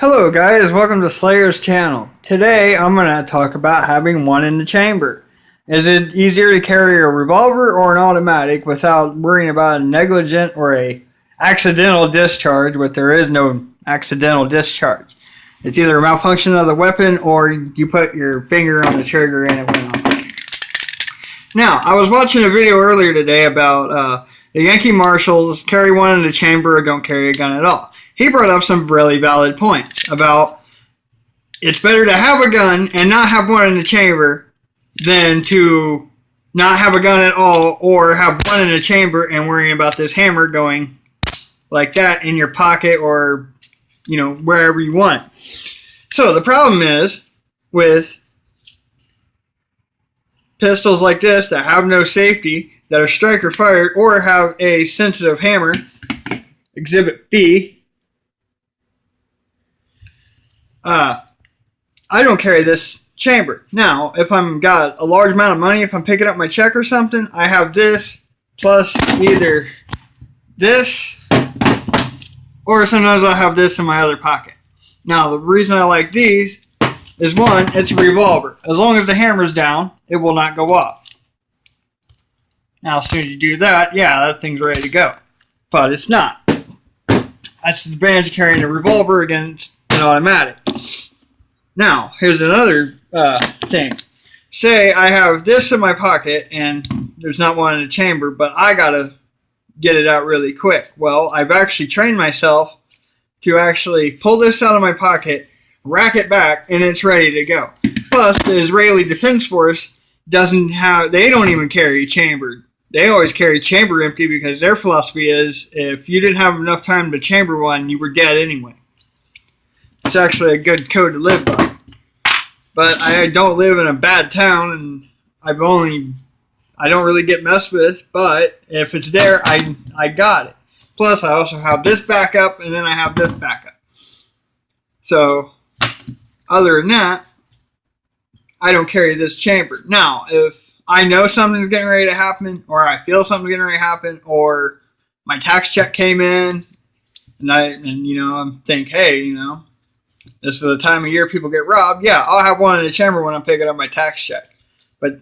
Hello guys, welcome to Slayer's channel. Today I'm going to talk about having one in the chamber. Is it easier to carry a revolver or an automatic without worrying about a negligent or a accidental discharge, but there is no accidental discharge. It's either a malfunction of the weapon or you put your finger on the trigger and it went off. Now, I was watching a video earlier today about the Yankee Marshals carry one in the chamber or don't carry a gun at all. He brought up some really valid points about it's better to have a gun and not have one in the chamber than to not have a gun at all or have one in the chamber and worrying about this hammer going like that in your pocket or, wherever you want it. So the problem is with pistols like this that have no safety, that are striker fired or have a sensitive hammer, Exhibit B, I don't carry this chamber. Now, if I'm got a large amount of money, if I'm picking up my check or something, I have this plus either this or sometimes I'll have this in my other pocket. Now, the reason I like these is one, it's a revolver. As long as the hammer's down, it will not go off. Now, as soon as you do that, yeah, that thing's ready to go. But it's not. That's the advantage of carrying a revolver against an automatic. Now, here's another thing. Say I have this in my pocket and there's not one in the chamber, but I gotta get it out really quick. Well, I've actually trained myself to actually pull this out of my pocket, rack it back, and it's ready to go. Plus, the Israeli Defense Force they don't even carry a chamber. They always carry chamber empty because their philosophy is if you didn't have enough time to chamber one, you were dead anyway. It's actually a good code to live by. But I don't live in a bad town and I don't really get messed with, but if it's there, I got it. Plus, I also have this backup and then I have this backup. So, other than that, I don't carry this chamber. Now, if I know something's getting ready to happen, or I feel something's getting ready to happen, or my tax check came in, and I'm think, hey, this is the time of year people get robbed. Yeah, I'll have one in the chamber when I'm picking up my tax check. But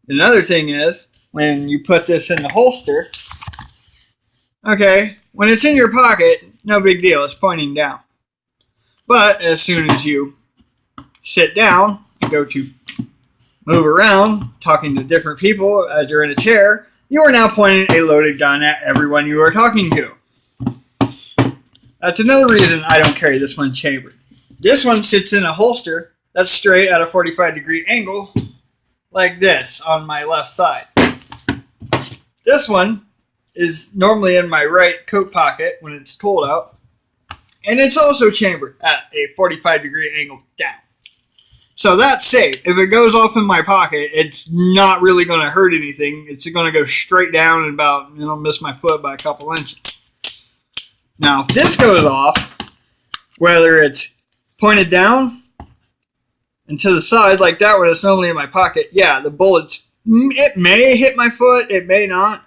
another thing is, when you put this in the holster, okay, when it's in your pocket, no big deal. It's pointing down. But as soon as you sit down and go to move around, talking to different people as you're in a chair, you are now pointing a loaded gun at everyone you are talking to. That's another reason I don't carry this one chambered. This one sits in a holster that's straight at a 45-degree angle, like this, on my left side. This one is normally in my right coat pocket when it's cold out, and it's also chambered at a 45-degree angle down. So that's safe. If it goes off in my pocket, it's not really going to hurt anything. It's going to go straight down and about, miss my foot by a couple inches. Now, if this goes off, whether it's pointed down and to the side like that when it's normally in my pocket, yeah, the bullets, it may hit my foot, it may not.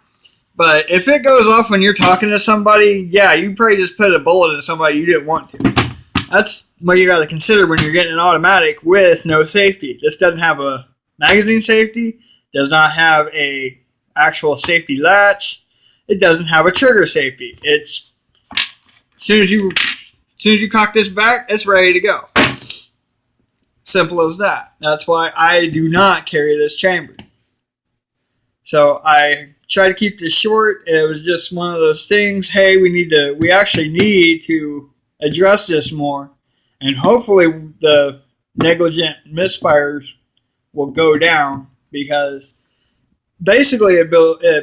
But if it goes off when you're talking to somebody, yeah, you probably just put a bullet in somebody you didn't want to. That's what you got to consider when you're getting an automatic with no safety. This doesn't have a magazine safety, does not have a actual safety latch, it doesn't have a trigger safety. It's as soon as you cock this back, it's ready to go. Simple as that. That's why I do not carry this chamber. So I try to keep this short. It was just one of those things. Hey, we actually need to address this more, and hopefully the negligent misfires will go down, because basically it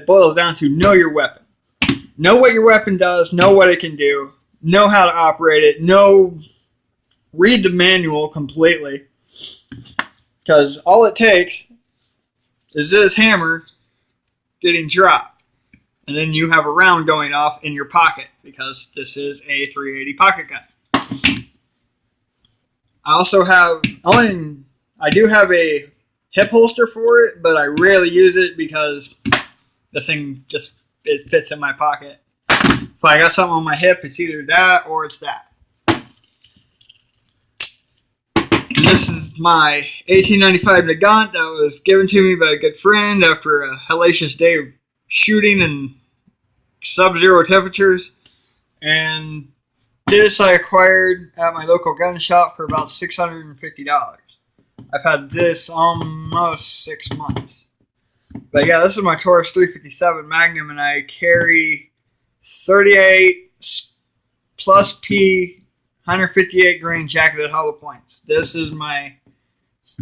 boils down to know your weapon. Know what your weapon does, know what it can do, know how to operate it, read the manual completely, because all it takes is this hammer getting dropped, and then you have a round going off in your pocket, because this is a .380 pocket gun. I do have a hip holster for it, but I rarely use it because the thing it fits in my pocket. If I got something on my hip, it's either that or it's that. this is my 1895 Nagant that was given to me by a good friend after a hellacious day of shooting in sub-zero temperatures. And this I acquired at my local gun shop for about $650. I've had this almost 6 months. But yeah, this is my Taurus 357 Magnum, and I carry 38 plus P 158 grain jacketed hollow points. This is my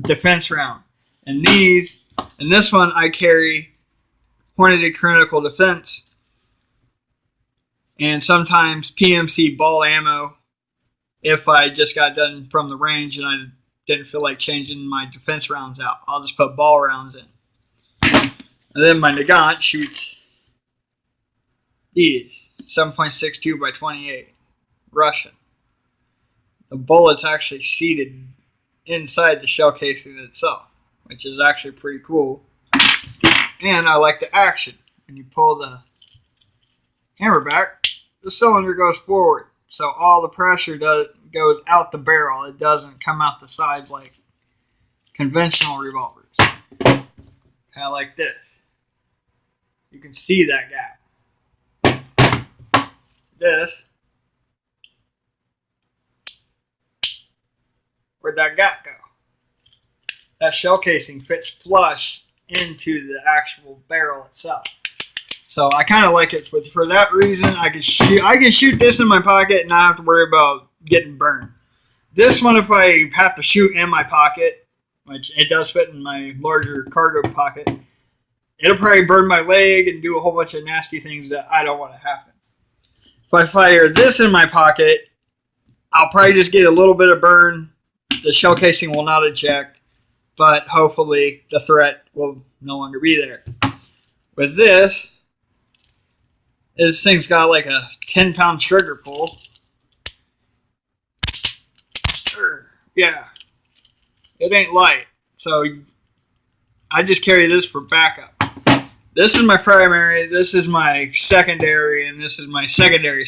defense round. And this one I carry pointed critical defense. And sometimes PMC ball ammo if I just got done from the range and I didn't feel like changing my defense rounds out. I'll just put ball rounds in. And then my Nagant shoots these 7.62 by 28 Russian. The bullet's actually seated inside the shell casing itself, which is actually pretty cool. And I like the action. When you pull the hammer back, the cylinder goes forward, so all the pressure goes out the barrel. It doesn't come out the sides like conventional revolvers. Kind of like this. You can see that gap. This, where'd that gap go? That shell casing fits flush into the actual barrel itself. So I kind of like it for that reason. I can shoot this in my pocket and not have to worry about getting burned. This one, if I have to shoot in my pocket, which it does fit in my larger cargo pocket, it'll probably burn my leg and do a whole bunch of nasty things that I don't want to happen. If I fire this in my pocket, I'll probably just get a little bit of burn. The shell casing will not eject, but hopefully the threat will no longer be there. With this thing's got like a 10-pound trigger pull. Yeah, it ain't light, so I just carry this for backup. This is my primary, this is my secondary, and this is my secondary.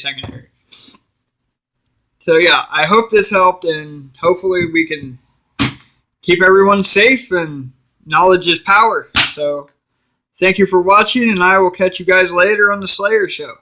So yeah, I hope this helped, and hopefully we can keep everyone safe, and knowledge is power. So thank you for watching, and I will catch you guys later on the Slayer Show.